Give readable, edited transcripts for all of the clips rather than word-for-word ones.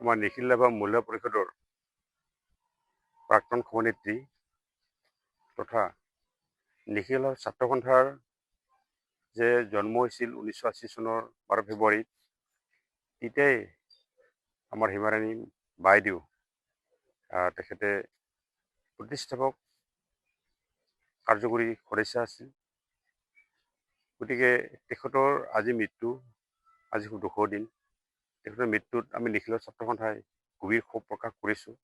আমাৰ নিখিল ৰাভা মহিলা পৰিষদৰ প্ৰাক্তন সভানেত্ৰী তথা নিখিল ছাত্ৰ সন্থাৰ যে জন্ম হৈছিল 1980 চনৰ 12 ফেব্ৰুৱাৰীত, তেতিয়াই আমাৰ হিমাৰাণী বাইদেউ তেখেতে প্ৰতিষ্ঠাপক কাৰ্যকৰী সদস্য আছিল। গতিকে তেখেতৰ আজি মৃত্যু, আজি খুব দুখৰ দিন। তেখেতৰ মৃত্যুত আমি নিখিলৰ ছাত্ৰ সন্থাই গভীৰ শোক প্ৰকাশ কৰিছোঁ।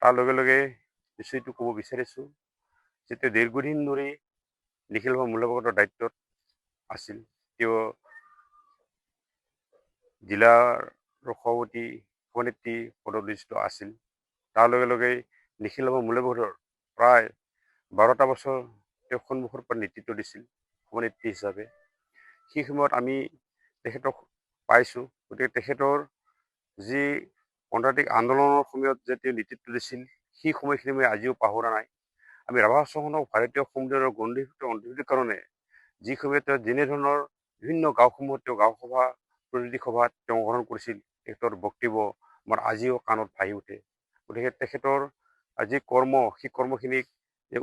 তাৰ লগে লগে নিশ্চয়টো ক'ব বিচাৰিছোঁ যে তেওঁ দীৰ্ঘদিন ধৰি নিখিল ৰাভা মহিলা পৰিষদৰ দায়িত্বত আছিল। তেওঁ জিলাৰ সভানেত্ৰী পদত আছিল। তাৰ লগে লগে নিখিল ৰাভা মহিলা পৰিষদৰ প্ৰায় 12টা বছৰ তেওঁ সন্মুখৰ পৰা নেতৃত্ব দিছিল সভানেত্ৰী হিচাপে। সেই সময়ত আমি তেখেতক পাইছোঁ। গতিকে তেখেতৰ যি গণতান্ত্ৰিক আন্দোলনৰ সময়ত যে তেওঁ নেতৃত্ব দিছিল, সেই সময়খিনি মই আজিও পাহৰা নাই। আমি ৰাভা চহৰক ভাৰতীয় সম্বিধানৰ গণ্ডিভুক্ত অন্তৰ্ভুক্তিৰ কাৰণে যি সময়ত তেওঁ যেনেধৰণৰ বিভিন্ন গাঁওসমূহত তেওঁ গাঁও সভা, প্ৰতিনিধি সভাত তেওঁ অংশগ্ৰহণ কৰিছিল, তেখেতৰ বক্তব্য আমাৰ আজিও কাণত ভাহি উঠে। গতিকে তেখেতৰ যি কৰ্ম, সেই কৰ্মখিনিক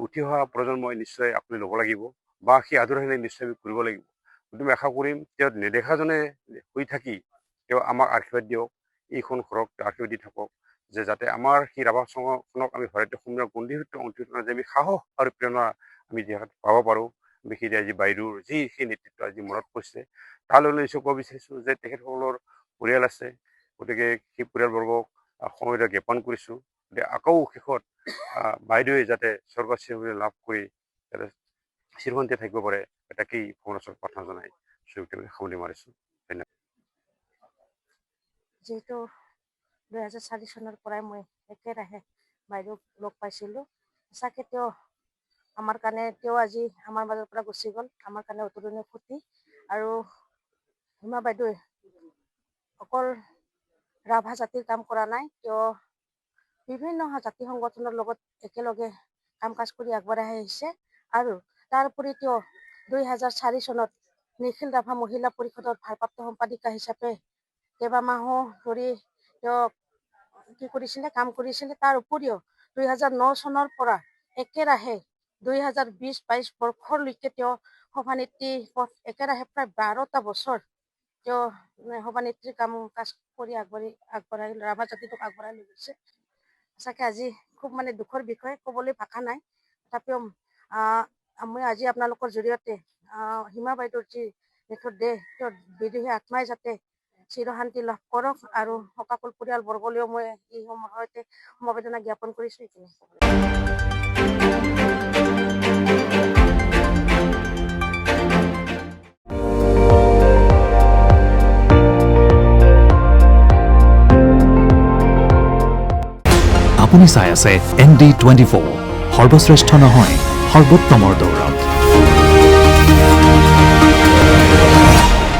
উঠি অহা প্ৰজন্মই নিশ্চয় আপুনি ল'ব লাগিব বা সেই আদৰখিনি নিশ্চয় আমি কৰিব লাগিব। গতিকে আশা কৰিম তেওঁ নেদেখাজনে হৈ থাকি তেওঁ আমাক আশীৰ্বাদ দিয়ক, এইখন ঘৰক আশীৰ্বাদ দি থাকক, যে যাতে আমাৰ সেই ৰাভা চহৰখনক আমি ভাৰতীয় সম্বিধানৰ গণ্ডিভুক্ত অন্তৰ্ভুক্তিৰ যে আমি সাহস আৰু প্ৰেৰণা আমি পাব পাৰোঁ। আমি সেই আজি বাইদেউৰ যি সেই নেতৃত্ব আজি মনত পৰিছে, তালৈ নিশ্চয় ক'ব বিচাৰিছোঁ যে তেখেতসকলৰ পৰিয়াল আছে। গতিকে সেই পৰিয়ালবৰ্গক সমবেদনা জ্ঞাপন কৰিছোঁ। গতিকে আকৌ শেষত বাইদেৱে যাতে স্বৰ্গত চিৰদিন লাভ কৰি যাতে চিৰশান্তিৰে থাকিব পাৰে, তাকেই ভগৱানৰ প্ৰাৰ্থনা জনাই সামৰণি মাৰিছোঁ। ধন্যবাদ। যিহেতু 2004 চনৰ পৰাই মই একেৰাহে বাইদেউক লগ পাইছিলোঁ, সঁচাকৈ তেওঁ আমাৰ কাৰণে, তেওঁ আজি আমাৰ মাজৰ পৰা গুচি গ'ল, আমাৰ কাৰণে অতুলনীয় ক্ষতি। আৰু হিমা বাইদেৱে অকল ৰাভা জাতিৰ কাম কৰা নাই, তেওঁ বিভিন্ন জাতি সংগঠনৰ লগত একেলগে কাম কাজ কৰি আগবঢ়াই আহিছে। আৰু তাৰ উপৰি তেওঁ 2004 চনত নিখিল ৰাভা মহিলা পৰিষদৰ ভাৰপ্ৰাপ্ত সম্পাদিকা হিচাপে কেইবামাহো ধৰি তেওঁ কাম কৰিছিলে। তাৰ উপৰিও 2009 চনৰ পৰা একেৰাহে 2020-22 বৰ্ষলৈকে তেওঁ সভানেত্ৰী পদ একেৰাহে প্ৰায় 12টা বছৰ তেওঁ সভানেত্ৰীৰ কাম কাজ কৰি আগবঢ়াই ৰাভা জাতিটোক আগবঢ়াই লৈ গৈছে। সঁচাকৈ আজি খুব দুখৰ বিষয়, ক'বলৈ ভাষা নাই। তথাপিও মই আজি আপোনালোকৰ জৰিয়তে হিমা বাইদেউৰ যি দেহ, তেওঁৰ বিদেহী আত্মাই যাতে চিৰশান্তি লাভ কৰক, আৰু শোকাকুল পৰিয়ালবৰ্গলৈও মই এই সময়তে সমবেদনা জ্ঞাপন কৰিছোঁ। আপুনি চাই আছে ND24, সৰ্বশ্ৰেষ্ঠ নহয়, সৰ্বোত্তমৰ দৌৰত।